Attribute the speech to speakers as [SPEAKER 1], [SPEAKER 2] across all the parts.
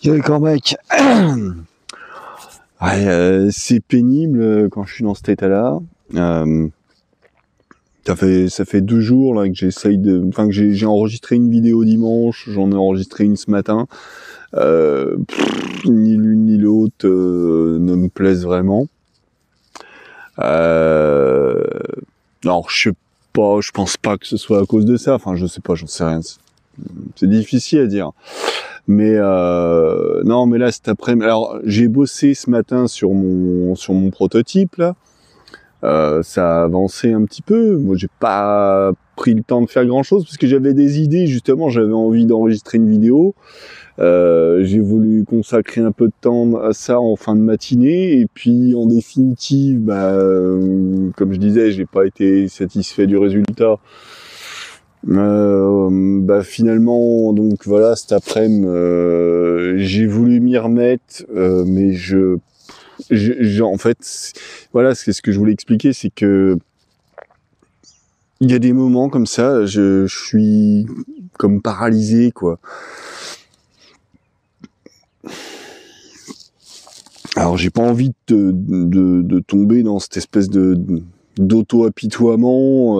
[SPEAKER 1] Yo, les mec. Ouais, c'est pénible quand je suis dans cet état-là. Ça fait 2 jours là que que j'ai enregistré une vidéo dimanche, j'en ai enregistré une ce matin. Ni l'une ni l'autre ne me plaisent vraiment. Alors je pense pas que ce soit à cause de ça. Enfin, je sais pas, j'en sais rien. C'est difficile à dire. Mais non, mais là cet après-midi, alors j'ai bossé ce matin sur mon prototype là. Ça a avancé un petit peu. Moi, j'ai pas pris le temps de faire grand-chose parce que j'avais des idées. Justement, j'avais envie d'enregistrer une vidéo. J'ai voulu consacrer un peu de temps à ça en fin de matinée. Et puis, en définitive, comme je disais, j'ai pas été satisfait du résultat. Finalement, donc voilà, cet après-midi, j'ai voulu m'y remettre, mais en fait, voilà, c'est ce que je voulais expliquer, c'est que il y a des moments comme ça, je suis comme paralysé, quoi. Alors, j'ai pas envie de tomber dans cette espèce d'auto-apitoiement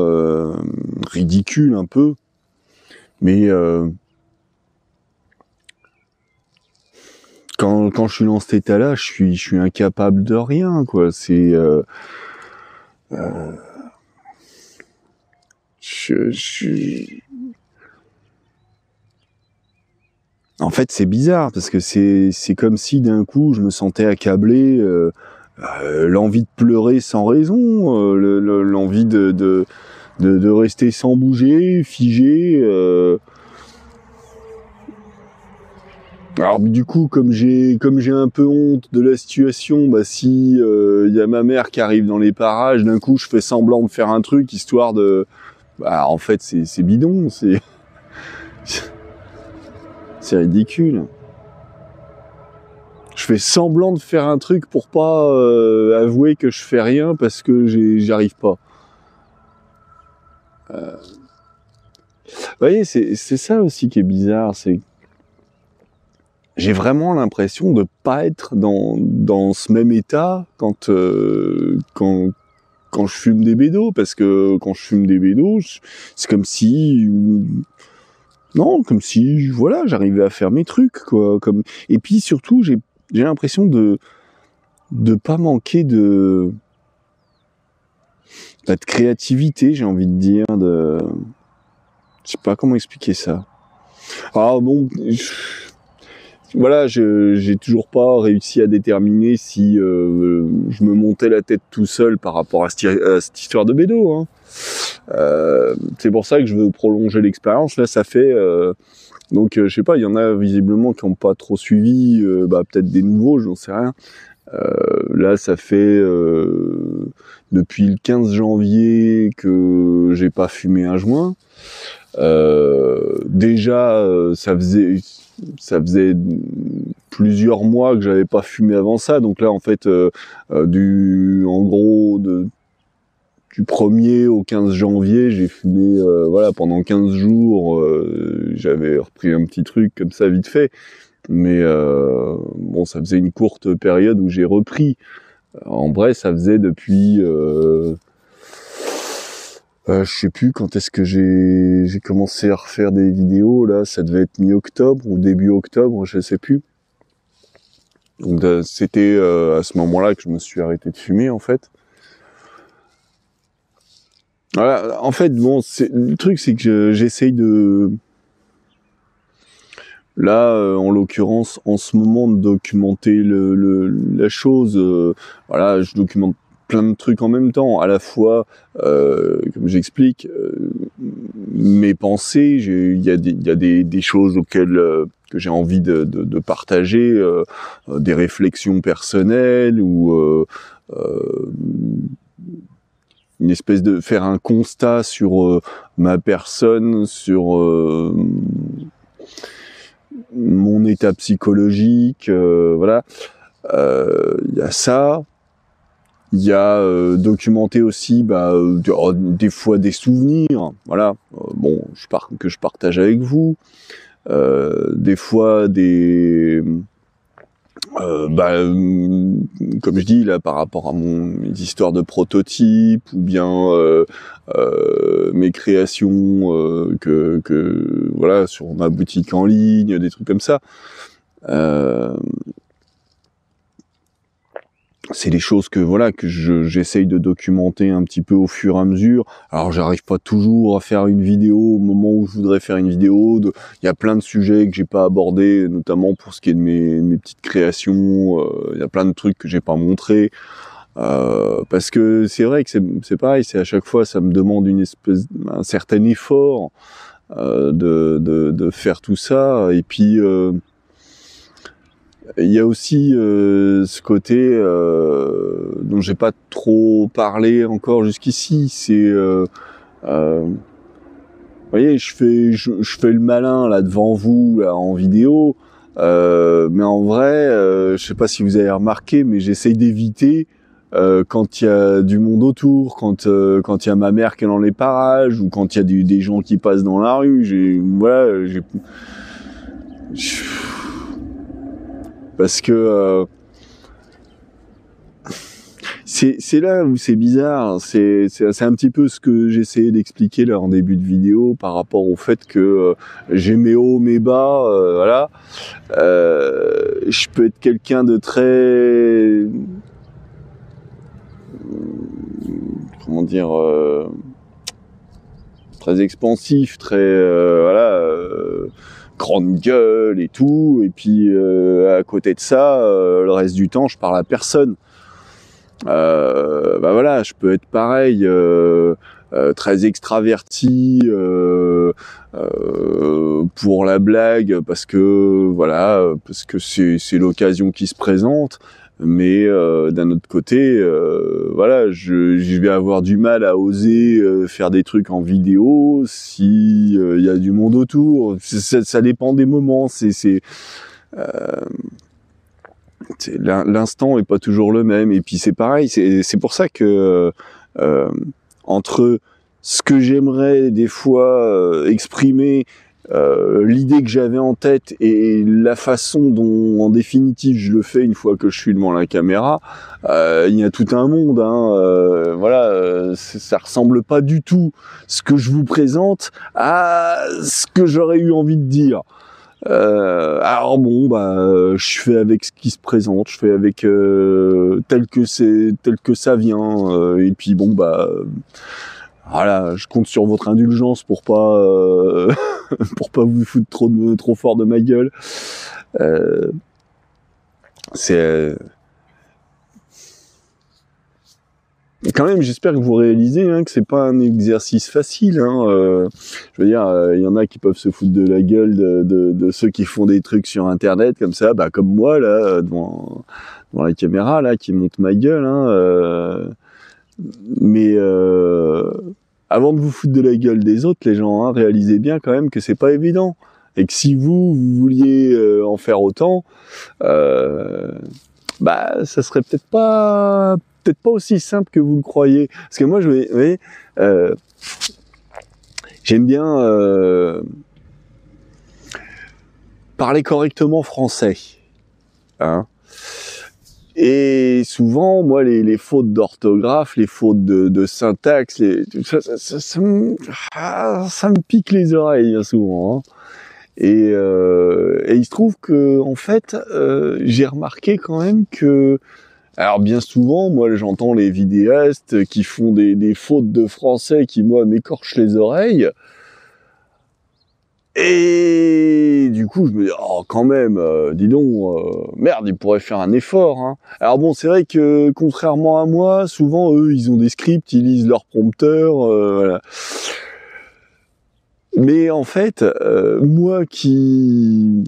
[SPEAKER 1] ridicule un peu, mais quand je suis dans cet état-là, je suis incapable de rien, quoi. C'est En fait, c'est bizarre parce que c'est comme si d'un coup je me sentais accablé, l'envie de pleurer sans raison, l'envie de rester sans bouger, figé. Alors du coup, comme j'ai un peu honte de la situation, si y a ma mère qui arrive dans les parages, d'un coup je fais semblant de faire un truc histoire de, en fait c'est bidon, c'est c'est ridicule. Je fais semblant de faire un truc pour pas avouer que je fais rien parce que j'arrive pas. Vous voyez, c'est ça aussi qui est bizarre, c'est j'ai vraiment l'impression de pas être dans ce même état quand je fume des bédos, parce que quand je fume des bédos, c'est comme si voilà, j'arrivais à faire mes trucs, quoi. Et puis surtout, j'ai l'impression de pas manquer de créativité, j'ai envie de dire, je sais pas comment expliquer ça. Ah bon, voilà, j'ai toujours pas réussi à déterminer si je me montais la tête tout seul par rapport à cette histoire de bédo, hein. C'est pour ça que je veux prolonger l'expérience. Là, ça fait donc je sais pas, il y en a visiblement qui ont pas trop suivi, peut-être des nouveaux, j'en sais rien. Là, ça fait depuis le 15 janvier que j'ai pas fumé un joint. Déjà, ça faisait plusieurs mois que j'avais pas fumé avant ça, donc là en fait du 1er au 15 janvier j'ai fumé pendant 15 jours, j'avais repris un petit truc comme ça vite fait, mais ça faisait une courte période où j'ai repris. En vrai, ça faisait depuis je sais plus quand est-ce que j'ai commencé à refaire des vidéos, là, ça devait être mi-octobre ou début octobre, je sais plus. Donc c'était à ce moment-là que je me suis arrêté de fumer, en fait. Voilà, en fait, le truc c'est que j'essaye de... Là, en l'occurrence, en ce moment, de documenter la chose. Voilà, je documente plein de trucs en même temps, à la fois, comme j'explique, mes pensées, il y a des choses auxquelles que j'ai envie de partager, des réflexions personnelles ou une espèce de faire un constat sur ma personne, sur mon état psychologique, voilà. Il y a ça. Il y a documenter aussi des fois des souvenirs, voilà, que je partage avec vous, des fois des Comme je dis là, par rapport à mes histoires de prototypes ou bien mes créations que voilà, sur ma boutique en ligne, des trucs comme ça. C'est des choses que voilà que j'essaye de documenter un petit peu au fur et à mesure. Alors j'arrive pas toujours à faire une vidéo au moment où je voudrais faire une vidéo. Il y a plein de sujets que j'ai pas abordés, notamment pour ce qui est de mes petites créations. Il y a plein de trucs que j'ai pas montrés. Parce que c'est vrai que c'est pareil, c'est à chaque fois ça me demande un certain effort de faire tout ça. Et puis il y a aussi ce côté dont j'ai pas trop parlé encore jusqu'ici, c'est vous voyez, je fais le malin là devant vous là, en vidéo, mais en vrai, je sais pas si vous avez remarqué, mais j'essaye d'éviter quand il y a du monde autour, quand il y a ma mère qui est dans les parages ou quand il y a des gens qui passent dans la rue, parce que c'est là où c'est bizarre, c'est un petit peu ce que j'essayais d'expliquer là en début de vidéo par rapport au fait que j'ai mes hauts, mes bas, voilà. Je peux être quelqu'un de très comment dire, très expansif, très grande gueule et tout, et puis à côté de ça, le reste du temps, je parle à personne. Voilà, je peux être pareil, très extraverti pour la blague, parce que c'est l'occasion qui se présente. Mais d'un autre côté, voilà, je vais avoir du mal à oser faire des trucs en vidéo si y a du monde autour. Ça dépend des moments. L'instant est pas toujours le même. Et puis c'est pareil. C'est pour ça que entre ce que j'aimerais des fois exprimer, l'idée que j'avais en tête et la façon dont en définitive je le fais une fois que je suis devant la caméra, il y a tout un monde, hein, voilà, ça ressemble pas du tout ce que je vous présente à ce que j'aurais eu envie de dire. Alors bon, je fais avec ce qui se présente, je fais avec tel que ça vient, et puis bon voilà, je compte sur votre indulgence pour pas pour pas vous foutre trop fort de ma gueule. Quand même, j'espère que vous réalisez que c'est pas un exercice facile. Je veux dire, il y en a qui peuvent se foutre de la gueule de ceux qui font des trucs sur Internet comme ça, comme moi là, devant la caméra là, qui monte ma gueule. Mais avant de vous foutre de la gueule des autres, les gens, réalisez bien quand même que c'est pas évident. Et que si vous vouliez en faire autant, ça serait peut-être pas aussi simple que vous le croyez. Parce que moi, vous voyez, j'aime bien parler correctement français. Et souvent, moi, les fautes d'orthographe, les fautes de syntaxe, ça me pique les oreilles bien souvent. Et il se trouve que, en fait, j'ai remarqué quand même que, alors bien souvent, moi, j'entends les vidéastes qui font des fautes de français qui, moi, m'écorchent les oreilles. Et du coup, je me dis, quand même, dis donc, merde, ils pourraient faire un effort. Alors bon, c'est vrai que, contrairement à moi, souvent, eux, ils ont des scripts, ils lisent leur prompteur, voilà. Mais en fait, moi qui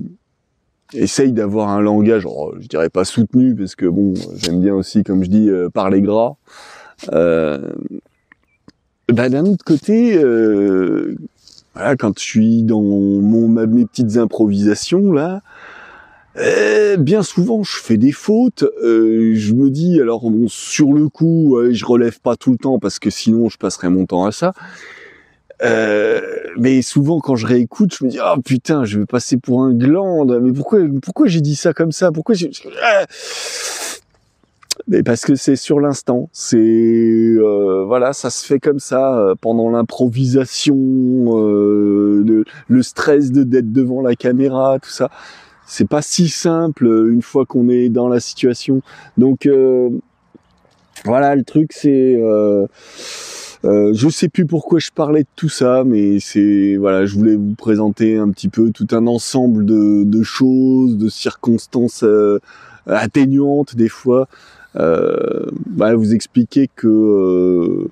[SPEAKER 1] essaye d'avoir un langage, je dirais pas soutenu, parce que bon, j'aime bien aussi, comme je dis, parler gras. D'un autre côté, voilà, quand je suis dans mes petites improvisations là, bien souvent je fais des fautes. Je me dis, alors bon, sur le coup, je relève pas tout le temps parce que sinon je passerais mon temps à ça. Mais souvent quand je réécoute, je me dis ah putain, je vais passer pour un glande. Mais pourquoi j'ai dit ça comme ça? Mais parce que c'est sur l'instant. C'est voilà, ça se fait comme ça pendant l'improvisation, le stress d'être devant la caméra, tout ça. C'est pas si simple une fois qu'on est dans la situation. Donc voilà, le truc c'est je sais plus pourquoi je parlais de tout ça, mais c'est voilà, je voulais vous présenter un petit peu tout un ensemble de choses, de circonstances atténuantes des fois, vous expliquer que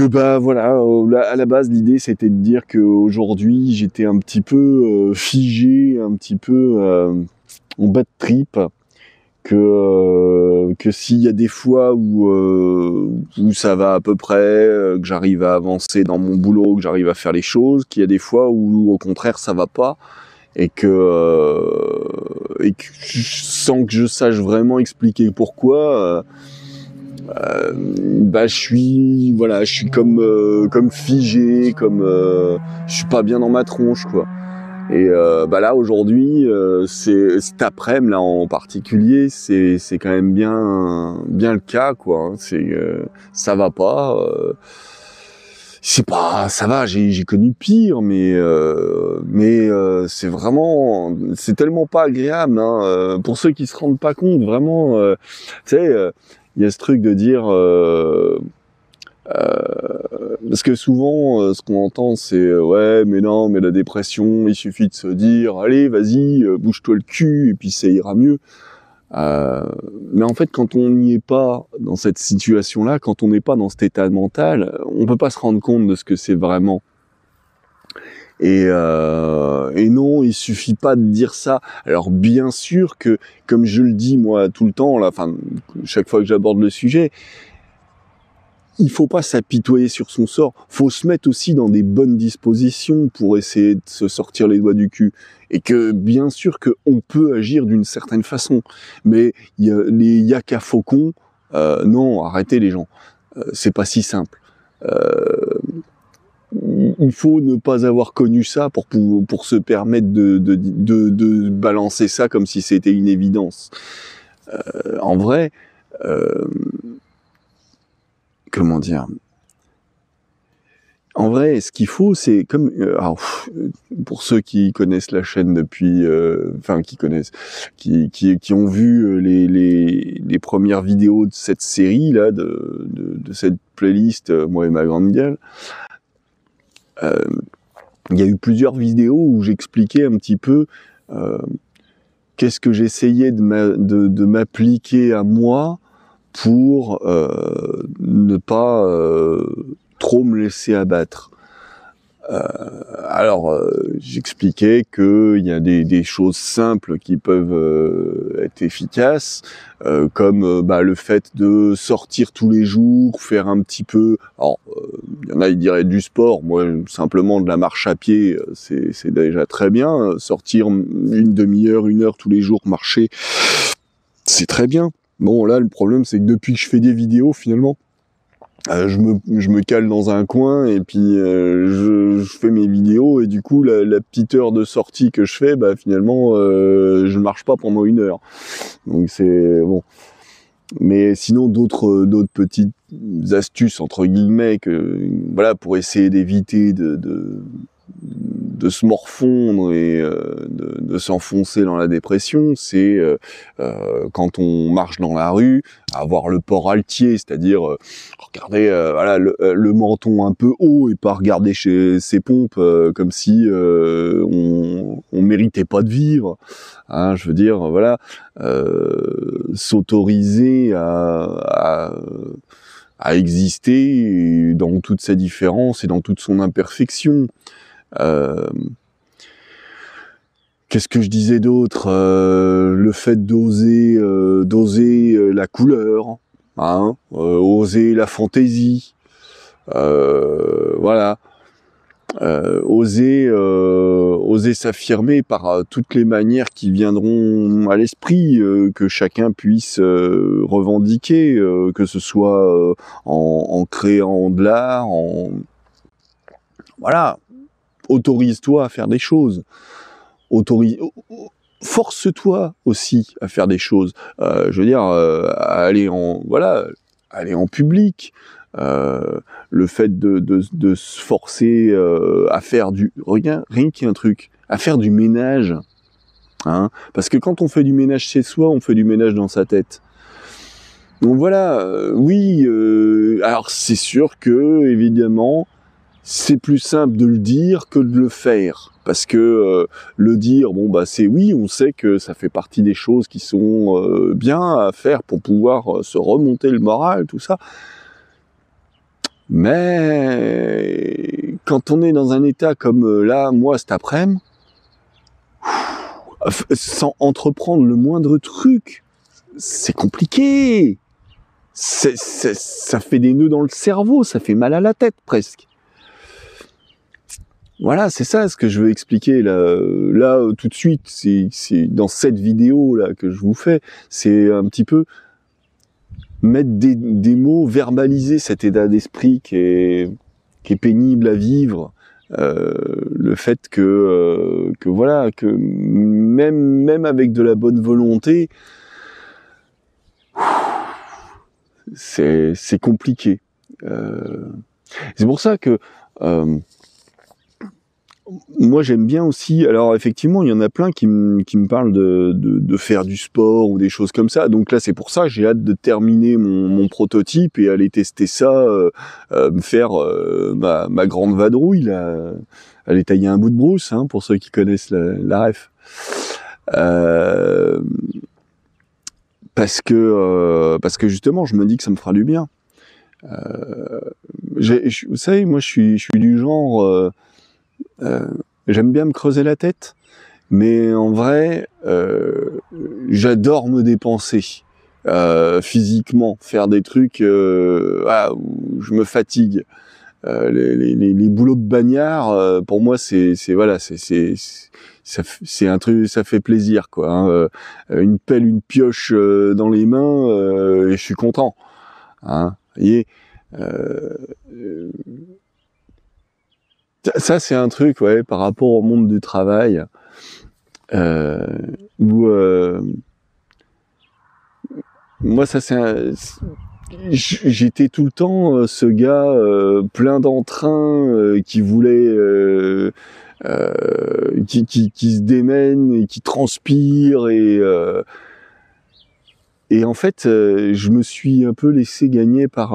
[SPEAKER 1] bah voilà, à la base l'idée c'était de dire qu'aujourd'hui j'étais un petit peu figé, un petit peu en bad trip. Que s'il y a des fois où ça va à peu près, que j'arrive à avancer dans mon boulot, que j'arrive à faire les choses, qu'il y a des fois où au contraire ça va pas et que sans que je sache vraiment expliquer pourquoi, je suis comme figé, je suis pas bien dans ma tronche quoi. Et là aujourd'hui, c'est cet après-midi là en particulier, c'est quand même bien le cas quoi. Ça va pas. C'est pas, ça va. J'ai connu pire, mais c'est tellement pas agréable. Hein, pour ceux qui se rendent pas compte, vraiment, tu sais, il y a ce truc de dire. Parce que souvent, ce qu'on entend, c'est ouais, mais non, mais la dépression, il suffit de se dire, allez, vas-y, bouge-toi le cul, et puis ça ira mieux. Mais en fait, quand on n'y est pas dans cette situation-là, quand on n'est pas dans cet état mental, on peut pas se rendre compte de ce que c'est vraiment. Et non, il suffit pas de dire ça. Alors bien sûr que, comme je le dis moi tout le temps, là, enfin chaque fois que j'aborde le sujet. Il faut pas s'apitoyer sur son sort. Faut se mettre aussi dans des bonnes dispositions pour essayer de se sortir les doigts du cul. Et que, bien sûr qu'on peut agir d'une certaine façon. Mais il y a les yaka faucons, non, arrêtez les gens. C'est pas si simple. Il faut ne pas avoir connu ça pour se permettre de balancer ça comme si c'était une évidence. En vrai, comment dire? En vrai, ce qu'il faut, c'est comme pour ceux qui connaissent la chaîne depuis, qui ont vu les premières vidéos de cette série là, de cette playlist, moi et ma grande gueule. Il y a eu plusieurs vidéos où j'expliquais un petit peu qu'est-ce que j'essayais de m'appliquer à moi pour ne pas trop me laisser abattre. J'expliquais qu'il y a des choses simples qui peuvent être efficaces, comme le fait de sortir tous les jours, faire un petit peu. Alors, il y en a, ils diraient du sport. Moi, simplement de la marche à pied, c'est déjà très bien. Sortir une demi-heure, 1 heure tous les jours, marcher, c'est très bien. Bon, là, le problème, c'est que depuis que je fais des vidéos, finalement, je me cale dans un coin et puis je fais mes vidéos et du coup, la petite heure de sortie que je fais, finalement, je marche pas pendant 1 heure. Donc c'est bon. Mais sinon, d'autres petites astuces entre guillemets pour essayer d'éviter de se morfondre et de s'enfoncer dans la dépression, c'est quand on marche dans la rue, avoir le port altier, c'est-à-dire regarder le menton un peu haut et pas regarder ses pompes comme si on méritait pas de vivre. Hein, je veux dire, s'autoriser à exister dans toute sa différence et dans toute son imperfection. Qu'est-ce que je disais d'autre? Le fait d'oser la couleur, hein, oser la fantaisie, oser s'affirmer par toutes les manières qui viendront à l'esprit, que chacun puisse revendiquer, que ce soit en créant de l'art, voilà, autorise-toi à faire des choses. Force-toi aussi à faire des choses. Je veux dire, aller en public. Le fait de se forcer à faire rien qu'un truc, à faire du ménage. Hein, parce que quand on fait du ménage chez soi, on fait du ménage dans sa tête. Donc voilà, oui, alors c'est sûr que, évidemment, c'est plus simple de le dire que de le faire. Parce que le dire, bon bah c'est oui, on sait que ça fait partie des choses qui sont bien à faire pour pouvoir se remonter le moral, tout ça. Mais quand on est dans un état comme là, moi cet après-midi, sans entreprendre le moindre truc, c'est compliqué. Ça fait des nœuds dans le cerveau, ça fait mal à la tête presque. Voilà, c'est ça ce que je veux expliquer là tout de suite. C'est dans cette vidéo là que je vous fais, c'est un petit peu mettre des mots, verbaliser cet état d'esprit qui est pénible à vivre. Le fait que voilà, que même avec de la bonne volonté, c'est compliqué. C'est pour ça que moi j'aime bien aussi, alors effectivement il y en a plein qui me parlent de faire du sport ou des choses comme ça, donc là c'est pour ça j'ai hâte de terminer mon prototype et aller tester ça, me faire ma grande vadrouille là, aller tailler un bout de brousse, hein, pour ceux qui connaissent la ref. Parce que justement je me dis que ça me fera du bien. Vous savez, moi je suis du genre... j'aime bien me creuser la tête, mais en vrai, j'adore me dépenser physiquement, faire des trucs où je me fatigue. Les boulots de bagnard, pour moi, c'est un truc, ça fait plaisir, quoi. Hein. Une pelle, une pioche dans les mains, et je suis content. Hein. Vous voyez, ça, c'est un truc, ouais, par rapport au monde du travail, où moi, ça, j'étais tout le temps ce gars plein d'entrain qui voulait, qui se démène et qui transpire et en fait, je me suis un peu laissé gagner par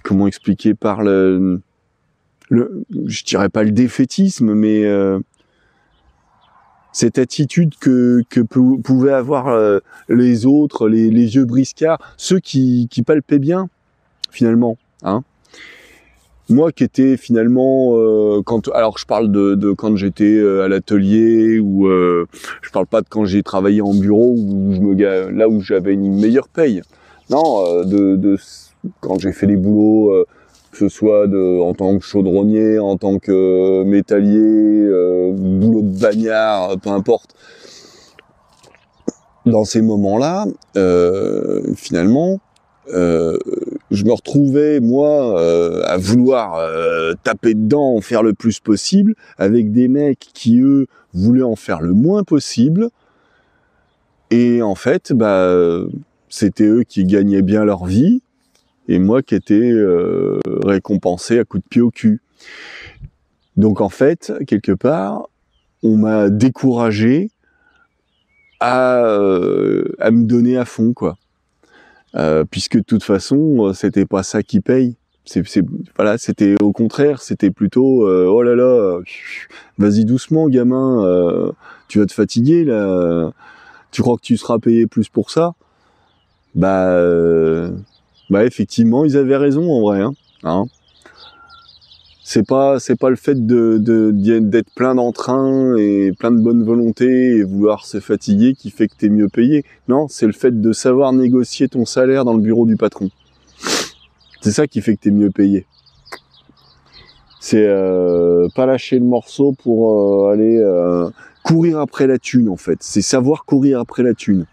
[SPEAKER 1] comment expliquer, par je dirais pas le défaitisme, mais cette attitude que pouvaient avoir les autres, les vieux briscards, ceux qui palpaient bien finalement, hein. Moi qui étais finalement alors je parle de quand j'étais à l'atelier, ou je parle pas de quand j'ai travaillé en bureau là où j'avais une meilleure paye. Non, de quand j'ai fait les boulots, que ce soit en tant que chaudronnier, en tant que métallier, boulot de bagnard, peu importe. Dans ces moments-là, finalement, je me retrouvais, moi, à vouloir taper dedans, en faire le plus possible, avec des mecs qui, eux, voulaient en faire le moins possible. Et en fait, c'était eux qui gagnaient bien leur vie, et moi qui étais récompensé à coups de pied au cul. Donc en fait, quelque part, on m'a découragé à me donner à fond, quoi. Puisque de toute façon, c'était pas ça qui paye. Voilà, c'était au contraire, c'était plutôt oh là là, vas-y doucement, gamin, tu vas te fatiguer là. Tu crois que tu seras payé plus pour ça? Effectivement, ils avaient raison en vrai. Hein. C'est pas le fait d'être plein d'entrain et plein de bonne volonté et vouloir se fatiguer qui fait que t'es mieux payé. Non, c'est le fait de savoir négocier ton salaire dans le bureau du patron. C'est ça qui fait que t'es mieux payé. C'est pas lâcher le morceau pour aller courir après la thune, en fait. C'est savoir courir après la thune.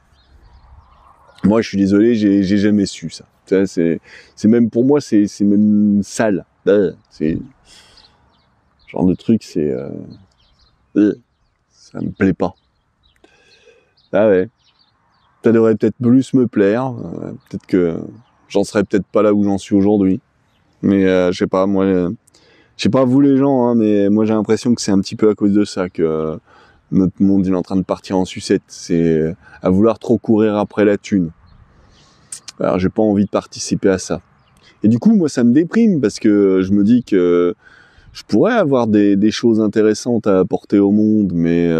[SPEAKER 1] Moi, je suis désolé, j'ai jamais su ça. C'est même pour moi, c'est même sale. C'est ce genre de truc, ça me plaît pas. Ah ouais. Ça devrait peut-être plus me plaire. Peut-être que j'en serais peut-être pas là où j'en suis aujourd'hui. Mais je sais pas, moi, je sais pas vous les gens, hein, mais moi j'ai l'impression que c'est un petit peu à cause de ça que notre monde il est en train de partir en sucette. C'est à vouloir trop courir après la thune. Alors j'ai pas envie de participer à ça. Et du coup, moi ça me déprime parce que je me dis que je pourrais avoir des choses intéressantes à apporter au monde, mais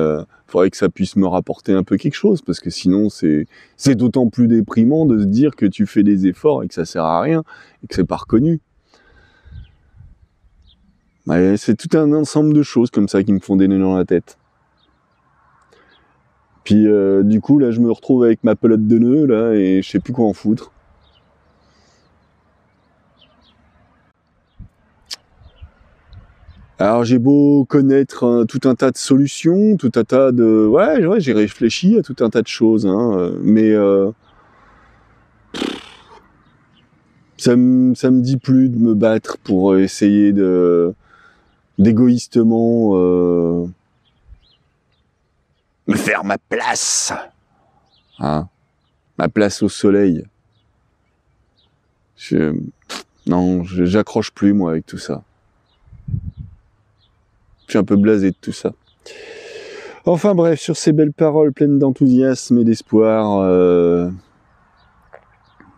[SPEAKER 1] faudrait que ça puisse me rapporter un peu quelque chose, parce que sinon c'est d'autant plus déprimant de se dire que tu fais des efforts et que ça sert à rien, et que c'est pas reconnu. Ouais, c'est tout un ensemble de choses comme ça qui me font des nœuds dans la tête. Puis du coup, là je me retrouve avec ma pelote de nœuds, là, et je sais plus quoi en foutre. Alors j'ai beau connaître tout un tas de solutions, tout un tas de... Ouais, j'ai réfléchi à tout un tas de choses, hein, mais ça me dit plus de me battre pour essayer d'égoïstement me faire ma place, hein, ma place au soleil. Non, j'accroche plus moi avec tout ça. Je suis un peu blasé de tout ça. Enfin bref, sur ces belles paroles pleines d'enthousiasme et d'espoir,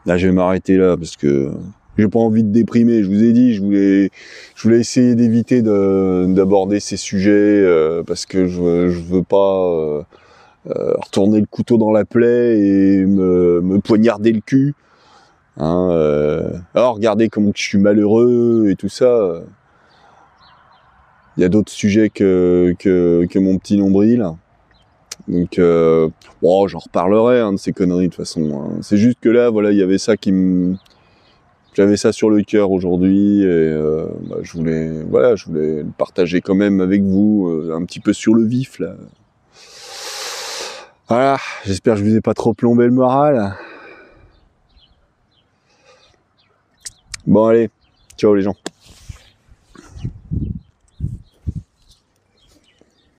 [SPEAKER 1] là je vais m'arrêter là parce que j'ai pas envie de déprimer. Je vous ai dit, je voulais essayer d'éviter d'aborder ces sujets parce que je veux pas retourner le couteau dans la plaie et me poignarder le cul. Hein, alors regardez comment je suis malheureux et tout ça. Il y a d'autres sujets que mon petit nombril. Donc, bon, j'en reparlerai de ces conneries de toute façon. Hein. C'est juste que là, voilà, il y avait ça j'avais ça sur le cœur aujourd'hui et je voulais le partager quand même avec vous, un petit peu sur le vif là. Voilà, j'espère que je vous ai pas trop plombé le moral. Bon allez, ciao les gens.